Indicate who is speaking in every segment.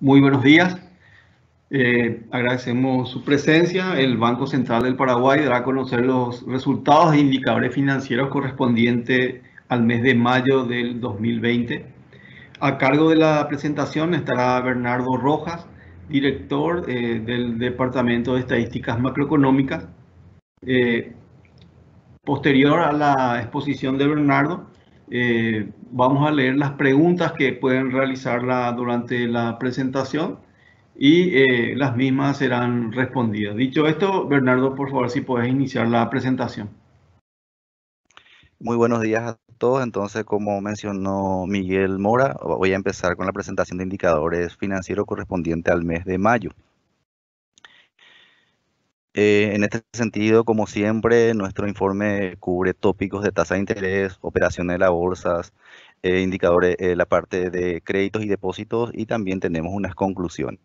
Speaker 1: Muy buenos días. Agradecemos su presencia. El Banco Central del Paraguay dará a conocer los resultados e indicadores financieros correspondientes al mes de mayo del 2020. A cargo de la presentación estará Bernardo Rojas, director del Departamento de Estadísticas Macroeconómicas. Posterior a la exposición de Bernardo, vamos a leer las preguntas que pueden realizarla durante la presentación y las mismas serán respondidas. Dicho esto, Bernardo, por favor, si puedes iniciar la presentación.
Speaker 2: Muy buenos días a todos. Entonces, como mencionó Miguel Mora, voy a empezar con la presentación de indicadores financieros correspondiente al mes de mayo. En este sentido, como siempre, nuestro informe cubre tópicos de tasa de interés, operaciones de las bolsas, indicadores, la parte de créditos y depósitos, y también tenemos unas conclusiones.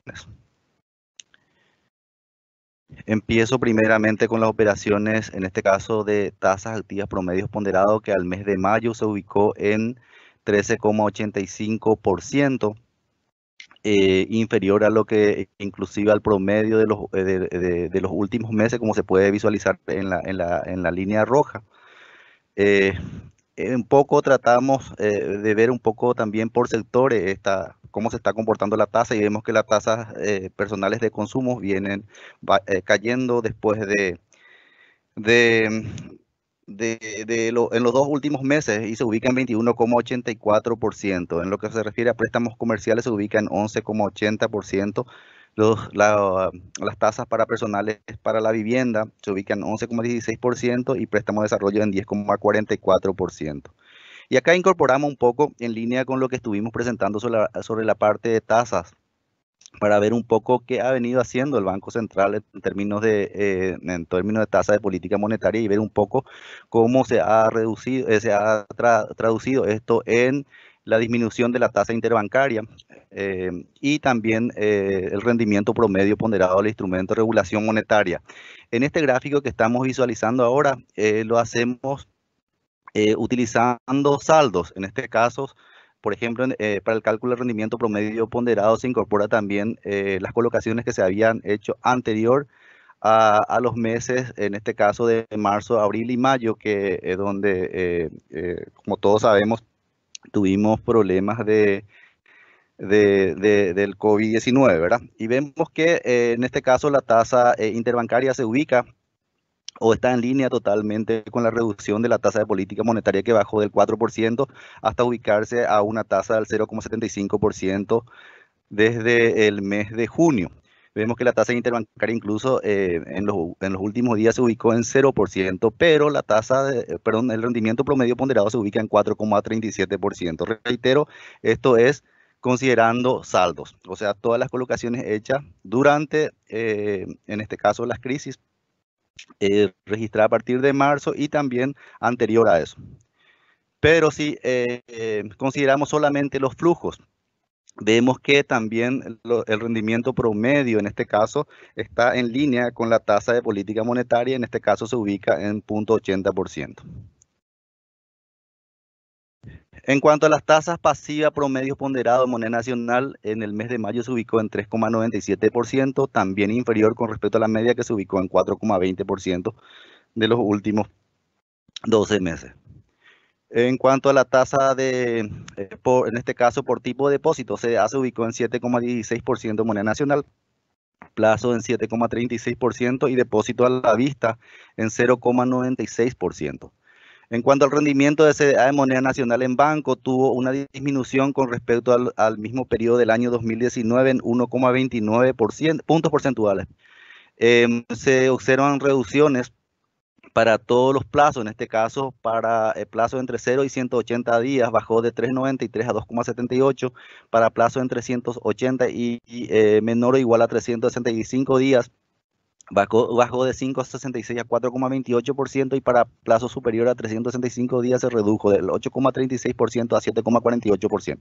Speaker 2: Empiezo primeramente con las operaciones, en este caso de tasas activas promedios ponderados, que al mes de mayo se ubicó en 13,85%, inferior a lo que inclusive al promedio de los últimos meses, como se puede visualizar en la línea roja. Un poco tratamos de ver un poco también por sectores cómo se está comportando la tasa, y vemos que las tasas personales de consumo vienen cayendo después en los 2 últimos meses, y se ubica en 21,84%. En lo que se refiere a préstamos comerciales, se ubica en 11,80%. Las tasas para personales para la vivienda se ubican en 11,16% y préstamo de desarrollo en 10,44%. Y acá incorporamos un poco en línea con lo que estuvimos presentando sobre la parte de tasas, para ver un poco qué ha venido haciendo el Banco Central en términos de tasa de política monetaria, y ver un poco cómo se ha traducido esto en la disminución de la tasa interbancaria, y también el rendimiento promedio ponderado del instrumento de regulación monetaria. En este gráfico que estamos visualizando ahora, lo hacemos utilizando saldos. En este caso, por ejemplo, para el cálculo del rendimiento promedio ponderado se incorpora también las colocaciones que se habían hecho anterior a los meses, en este caso de marzo, abril y mayo, que es donde, como todos sabemos, tuvimos problemas del COVID-19, ¿verdad? Y vemos que en este caso la tasa interbancaria se ubica o está en línea totalmente con la reducción de la tasa de política monetaria, que bajó del 4% hasta ubicarse a una tasa del 0,75% desde el mes de junio. Vemos que la tasa interbancaria incluso en los últimos días se ubicó en 0%, pero el rendimiento promedio ponderado se ubica en 4,37%. Reitero, esto es considerando saldos, o sea, todas las colocaciones hechas durante, en este caso, las crisis registrada a partir de marzo y también anterior a eso. Pero si consideramos solamente los flujos, vemos que también el rendimiento promedio en este caso está en línea con la tasa de política monetaria. En este caso se ubica en 0,80%. En cuanto a las tasas pasivas promedio ponderado de moneda nacional, en el mes de mayo se ubicó en 3,97%, también inferior con respecto a la media, que se ubicó en 4,20% de los últimos 12 meses. En cuanto a la tasa en este caso por tipo de depósito, CDA se ubicó en 7,16% moneda nacional, plazo en 7,36% y depósito a la vista en 0,96%. En cuanto al rendimiento de CDA de moneda nacional en banco, tuvo una disminución con respecto al mismo periodo del año 2019 en 1,29 puntos porcentuales. Se observan reducciones para todos los plazos. En este caso, para el plazo entre 0 y 180 días, bajó de 3,93 a 2,78. Para plazo entre 180 y menor o igual a 365 días, bajó de 5,66 a 4,28%, y para plazo superior a 365 días se redujo del 8,36% a 7,48%.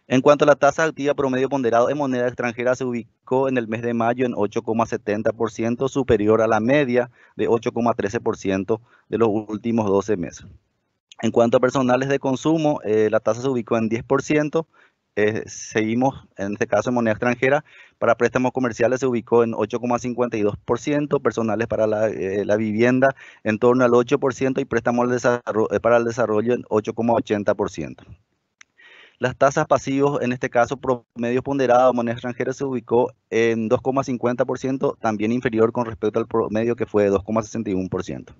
Speaker 2: En cuanto a la tasa activa promedio ponderado en moneda extranjera, se ubicó en el mes de mayo en 8,70%, superior a la media de 8,13% de los últimos 12 meses. En cuanto a personales de consumo, la tasa se ubicó en 10%, seguimos, en este caso en moneda extranjera, para préstamos comerciales se ubicó en 8,52%, personales para la vivienda en torno al 8% y préstamos para el desarrollo en 8,80%. Las tasas pasivos, en este caso promedio ponderado de moneda extranjera, se ubicó en 2,50%, también inferior con respecto al promedio que fue de 2,61%.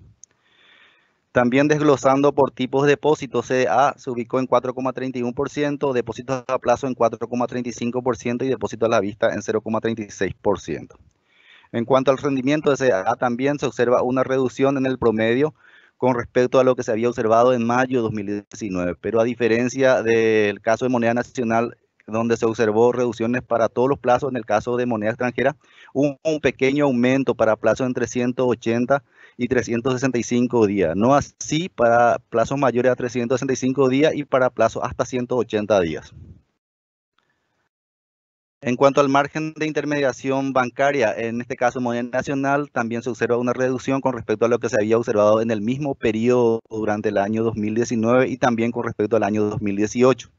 Speaker 2: También desglosando por tipos de depósitos, CDA se ubicó en 4,31%, depósitos a plazo en 4,35% y depósitos a la vista en 0,36%. En cuanto al rendimiento de CDA, también se observa una reducción en el promedio con respecto a lo que se había observado en mayo de 2019, pero a diferencia del caso de moneda nacional, donde se observó reducciones para todos los plazos, en el caso de moneda extranjera, un pequeño aumento para plazos entre 180 y 365 días, no así para plazos mayores a 365 días y para plazos hasta 180 días. En cuanto al margen de intermediación bancaria, en este caso moneda nacional, también se observa una reducción con respecto a lo que se había observado en el mismo periodo durante el año 2019 y también con respecto al año 2018.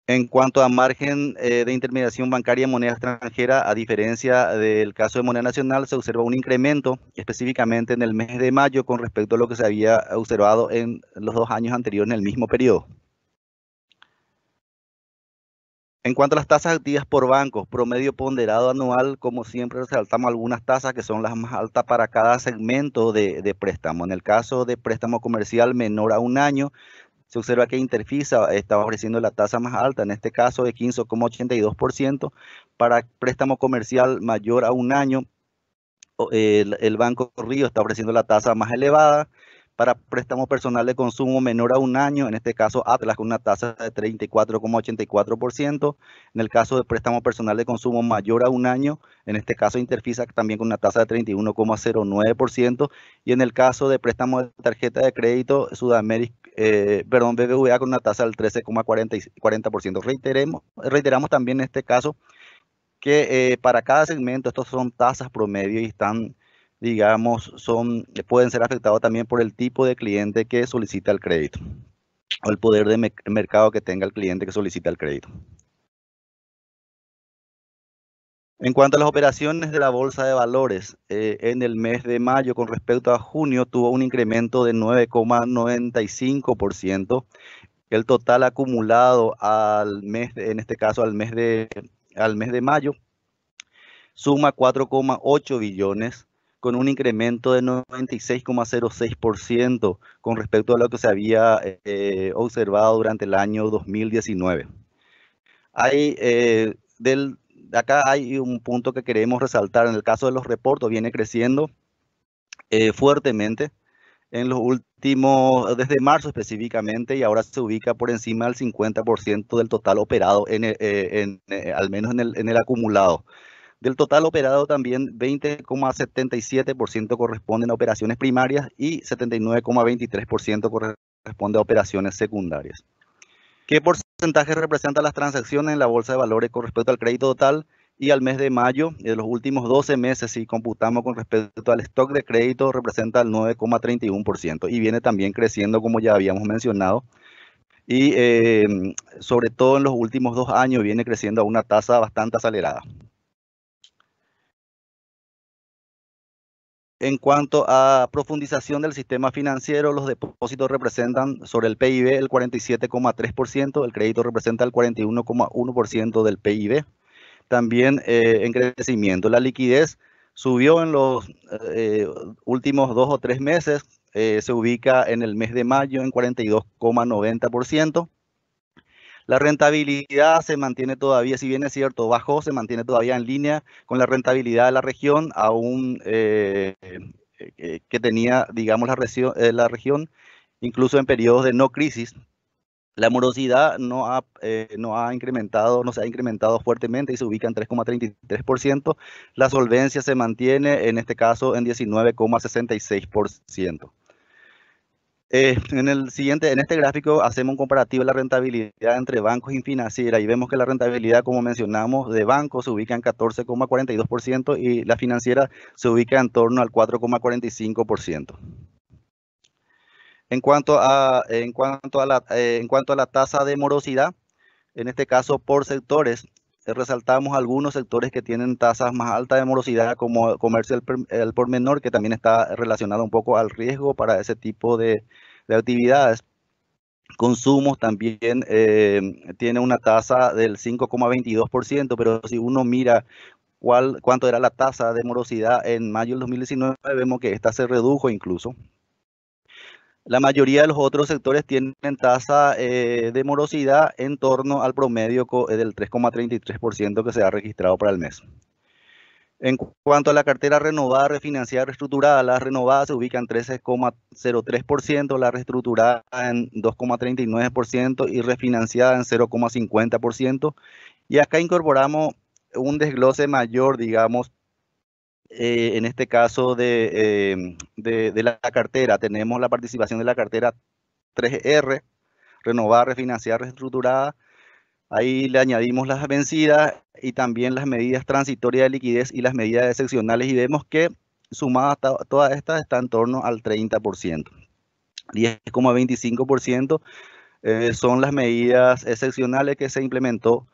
Speaker 2: En cuanto a margen de intermediación bancaria en moneda extranjera, a diferencia del caso de moneda nacional, se observa un incremento específicamente en el mes de mayo con respecto a lo que se había observado en los 2 años anteriores en el mismo periodo. En cuanto a las tasas activas por bancos, promedio ponderado anual, como siempre resaltamos algunas tasas que son las más altas para cada segmento de préstamo. En el caso de préstamo comercial menor a un año, se observa que Interfisa está ofreciendo la tasa más alta, en este caso de 15,82%. Para préstamo comercial mayor a un año, el Banco Río está ofreciendo la tasa más elevada. Para préstamo personal de consumo menor a un año, en este caso Atlas con una tasa de 34,84%. En el caso de préstamo personal de consumo mayor a un año, en este caso Interfisa también con una tasa de 31,09%. Y en el caso de préstamo de tarjeta de crédito BBVA con una tasa del 13,40%. Reiteramos también en este caso que para cada segmento estos son tasas promedio y están, digamos, pueden ser afectados también por el tipo de cliente que solicita el crédito o el poder de mercado que tenga el cliente que solicita el crédito. En cuanto a las operaciones de la bolsa de valores, en el mes de mayo con respecto a junio tuvo un incremento de 9,95%. El total acumulado al mes, en este caso al mes de mayo, suma 4,8 billones con un incremento de 96,06% con respecto a lo que se había observado durante el año 2019. Acá hay un punto que queremos resaltar. En el caso de los reportos, viene creciendo fuertemente en los últimos, desde marzo específicamente, y ahora se ubica por encima del 50% del total operado, al menos en el acumulado. Del total operado también 20,77% corresponden a operaciones primarias y 79,23% corresponde a operaciones secundarias. ¿Qué porcentaje representan las transacciones en la bolsa de valores con respecto al crédito total? Y al mes de mayo, de los últimos 12 meses, si computamos con respecto al stock de crédito, representa el 9,31% y viene también creciendo como ya habíamos mencionado. Y sobre todo en los últimos 2 años viene creciendo a una tasa bastante acelerada. En cuanto a profundización del sistema financiero, los depósitos representan sobre el PIB el 47,3%, el crédito representa el 41,1% del PIB. También en crecimiento, la liquidez subió en los últimos 2 o 3 meses, se ubica en el mes de mayo en 42,90%. La rentabilidad se mantiene todavía, si bien es cierto, bajó, se mantiene todavía en línea con la rentabilidad de la región, aún que tenía, digamos, la región, incluso en periodos de no crisis. La morosidad no se ha incrementado fuertemente y se ubica en 3,33%. La solvencia se mantiene, en este caso, en 19,66%. En este gráfico hacemos un comparativo de la rentabilidad entre bancos y financieras y vemos que la rentabilidad, como mencionamos, de bancos se ubica en 14,42% y la financiera se ubica en torno al 4,45%. En cuanto a la tasa de morosidad, En este caso, por sectores, resaltamos algunos sectores que tienen tasas más altas de morosidad, como comercio al por menor, que también está relacionado un poco al riesgo para ese tipo de actividades. Consumos también tiene una tasa del 5,22%, pero si uno mira cuánto era la tasa de morosidad en mayo del 2019, vemos que esta se redujo incluso. La mayoría de los otros sectores tienen tasa de morosidad en torno al promedio del 3,33% que se ha registrado para el mes. En cuanto a la cartera renovada, refinanciada, reestructurada, la renovada se ubica en 13,03%, la reestructurada en 2,39% y refinanciada en 0,50%. Y acá incorporamos un desglose mayor, digamos, en este caso de la cartera. Tenemos la participación de la cartera 3R, renovada, refinanciada, reestructurada. Ahí le añadimos las vencidas y también las medidas transitorias de liquidez y las medidas excepcionales, y vemos que sumadas todas estas está en torno al 30%. 10,25% son las medidas excepcionales que se implementó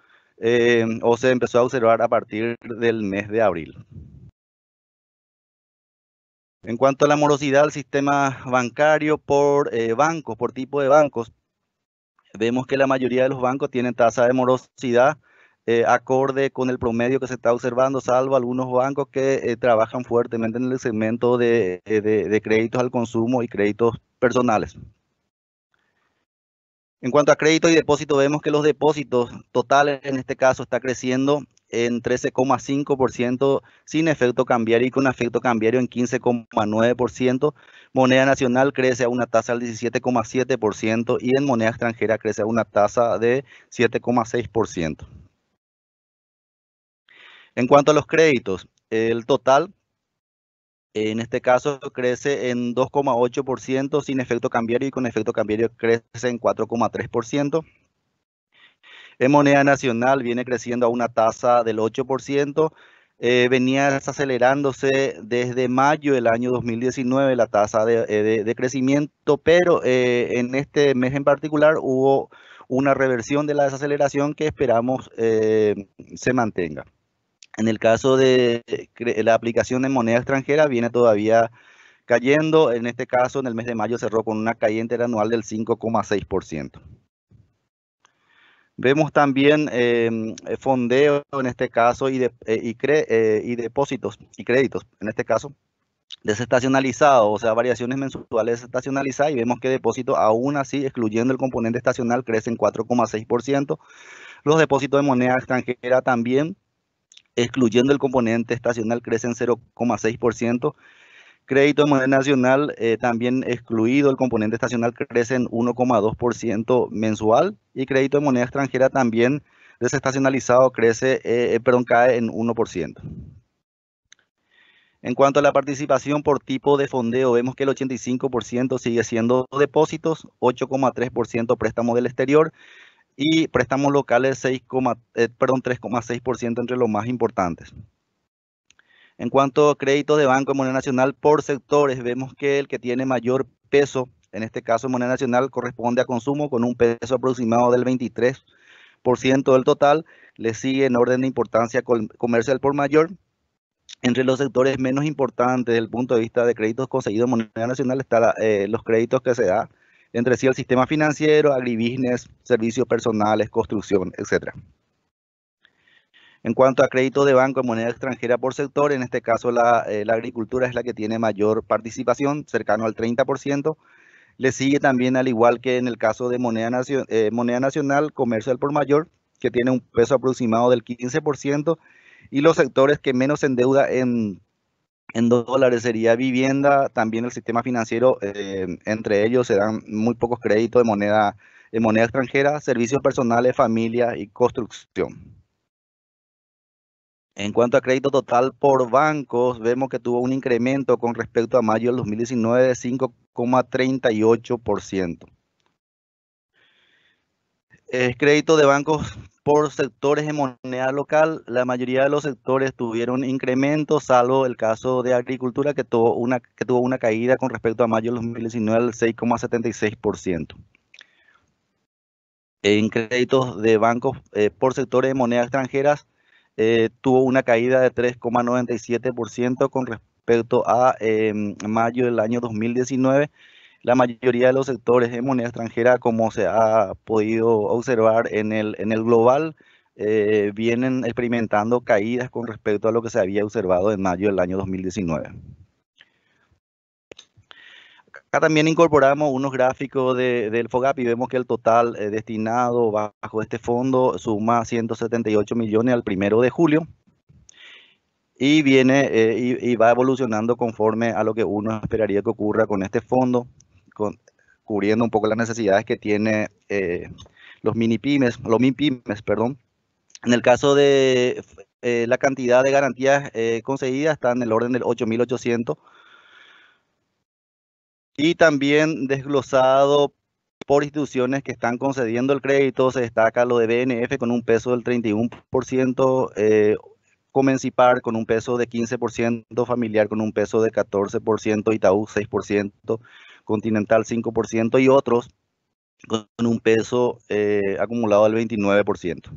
Speaker 2: o se empezó a observar a partir del mes de abril. En cuanto a la morosidad del sistema bancario por bancos, por tipo de bancos, vemos que la mayoría de los bancos tienen tasa de morosidad acorde con el promedio que se está observando, salvo algunos bancos que trabajan fuertemente en el segmento de créditos al consumo y créditos personales. En cuanto a crédito y depósito, vemos que los depósitos totales en este caso está creciendo en 13,5% sin efecto cambiario y con efecto cambiario en 15,9%. Moneda nacional crece a una tasa del 17,7% y en moneda extranjera crece a una tasa de 7,6%. En cuanto a los créditos, el total en este caso crece en 2,8% sin efecto cambiario y con efecto cambiario crece en 4,3%. En moneda nacional viene creciendo a una tasa del 8%. Venía desacelerándose desde mayo del año 2019 la tasa de crecimiento, pero en este mes en particular hubo una reversión de la desaceleración que esperamos se mantenga. En el caso de la aplicación en moneda extranjera viene todavía cayendo. En este caso, en el mes de mayo cerró con una caída interanual del 5,6%. Vemos también fondeo en este caso y depósitos y créditos, en este caso, desestacionalizado, o sea, variaciones mensuales desestacionalizadas, y vemos que depósitos aún así, excluyendo el componente estacional, crecen 4,6%. Los depósitos de moneda extranjera también, excluyendo el componente estacional, crecen 0,6%. Crédito de moneda nacional, también excluido el componente estacional, crece en 1,2% mensual, y crédito de moneda extranjera también desestacionalizado cae en 1%. En cuanto a la participación por tipo de fondeo, vemos que el 85% sigue siendo depósitos, 8,3% préstamos del exterior y préstamos locales 3,6% entre los más importantes. En cuanto a créditos de banco en moneda nacional por sectores, vemos que el que tiene mayor peso, en este caso en moneda nacional, corresponde a consumo con un peso aproximado del 23% del total. Le sigue en orden de importancia comercio al por mayor. Entre los sectores menos importantes desde el punto de vista de créditos conseguidos en moneda nacional están los créditos que se da entre sí el sistema financiero, agribusiness, servicios personales, construcción, etc. En cuanto a crédito de banco en moneda extranjera por sector, en este caso la agricultura es la que tiene mayor participación, cercano al 30%. Le sigue también, al igual que en el caso de moneda nacional, comercio al por mayor, que tiene un peso aproximado del 15%. Y los sectores que menos se endeuda en dólares sería vivienda, también el sistema financiero, entre ellos se dan muy pocos créditos en moneda extranjera, servicios personales, familia y construcción. En cuanto a crédito total por bancos, vemos que tuvo un incremento con respecto a mayo del 2019 de 5,38%. Crédito de bancos por sectores en moneda local, la mayoría de los sectores tuvieron incrementos, salvo el caso de agricultura que tuvo una caída con respecto a mayo del 2019 del 6,76%. En créditos de bancos por sectores de monedas extranjeras, tuvo una caída de 3,97% con respecto a mayo del año 2019. La mayoría de los sectores de moneda extranjera, como se ha podido observar en el global, vienen experimentando caídas con respecto a lo que se había observado en mayo del año 2019. Acá también incorporamos unos gráficos del FOGAP y vemos que el total destinado bajo este fondo suma 178 millones al 1 de julio y viene y va evolucionando conforme a lo que uno esperaría que ocurra con este fondo, cubriendo un poco las necesidades que tiene los MIPYMES, perdón. En el caso de la cantidad de garantías concedidas está en el orden del 8.800 y también desglosado por instituciones que están concediendo el crédito. Se destaca lo de BNF con un peso del 31%, Comencipar con un peso de 15%, Familiar con un peso de 14%, Itaú 6%, Continental 5% y otros con un peso acumulado del 29%.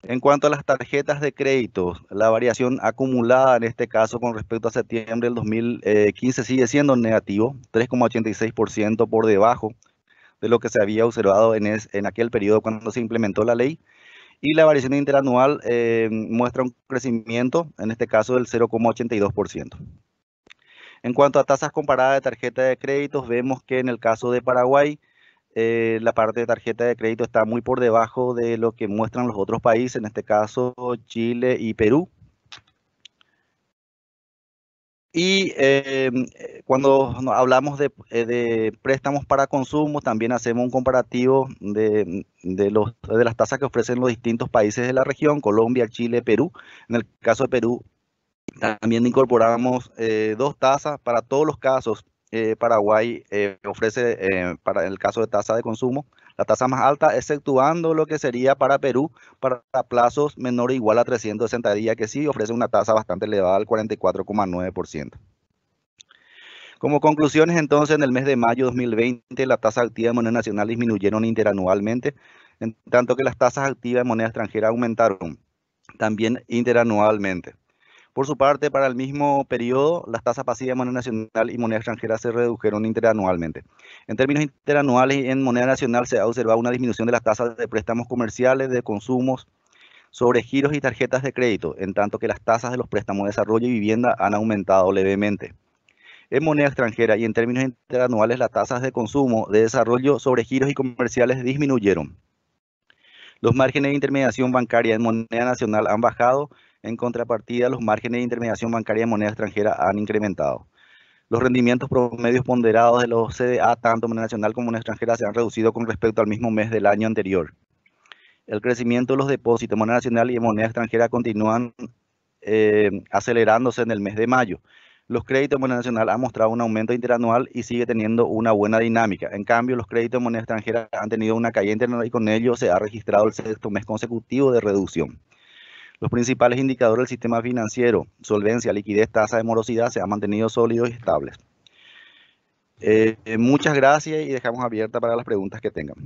Speaker 2: En cuanto a las tarjetas de crédito, la variación acumulada en este caso con respecto a septiembre del 2015 sigue siendo negativo, 3,86% por debajo de lo que se había observado en aquel periodo cuando se implementó la ley. Y la variación interanual muestra un crecimiento, en este caso del 0,82%. En cuanto a tasas comparadas de tarjeta de créditos, vemos que en el caso de Paraguay, la parte de tarjeta de crédito está muy por debajo de lo que muestran los otros países, en este caso Chile y Perú. Y cuando hablamos de préstamos para consumo, también hacemos un comparativo de las tasas que ofrecen los distintos países de la región, Colombia, Chile, Perú. En el caso de Perú, también incorporamos dos tasas para todos los casos. Paraguay ofrece, para el caso de tasa de consumo, la tasa más alta, exceptuando lo que sería para Perú, para plazos menores o igual a 360 días, que sí ofrece una tasa bastante elevada, al 44,9%. Como conclusiones, entonces, en el mes de mayo de 2020, la tasa activa de moneda nacional disminuyeron interanualmente, en tanto que las tasas activas de moneda extranjera aumentaron también interanualmente. Por su parte, para el mismo periodo, las tasas pasivas de moneda nacional y moneda extranjera se redujeron interanualmente. En términos interanuales y en moneda nacional se ha observado una disminución de las tasas de préstamos comerciales, de consumos, sobre giros y tarjetas de crédito, en tanto que las tasas de los préstamos de desarrollo y vivienda han aumentado levemente. En moneda extranjera y en términos interanuales, las tasas de consumo, de desarrollo sobre giros y comerciales disminuyeron. Los márgenes de intermediación bancaria en moneda nacional han bajado. En contrapartida, los márgenes de intermediación bancaria en moneda extranjera han incrementado. Los rendimientos promedios ponderados de los CDA, tanto moneda nacional como moneda extranjera, se han reducido con respecto al mismo mes del año anterior. El crecimiento de los depósitos en moneda nacional y en moneda extranjera continúan acelerándose en el mes de mayo. Los créditos de moneda nacional han mostrado un aumento interanual y sigue teniendo una buena dinámica. En cambio, los créditos de moneda extranjera han tenido una caída interanual y con ello se ha registrado el sexto mes consecutivo de reducción. Los principales indicadores del sistema financiero, solvencia, liquidez, tasa de morosidad, se han mantenido sólidos y estables. Muchas gracias y dejamos abierta para las preguntas que tengan.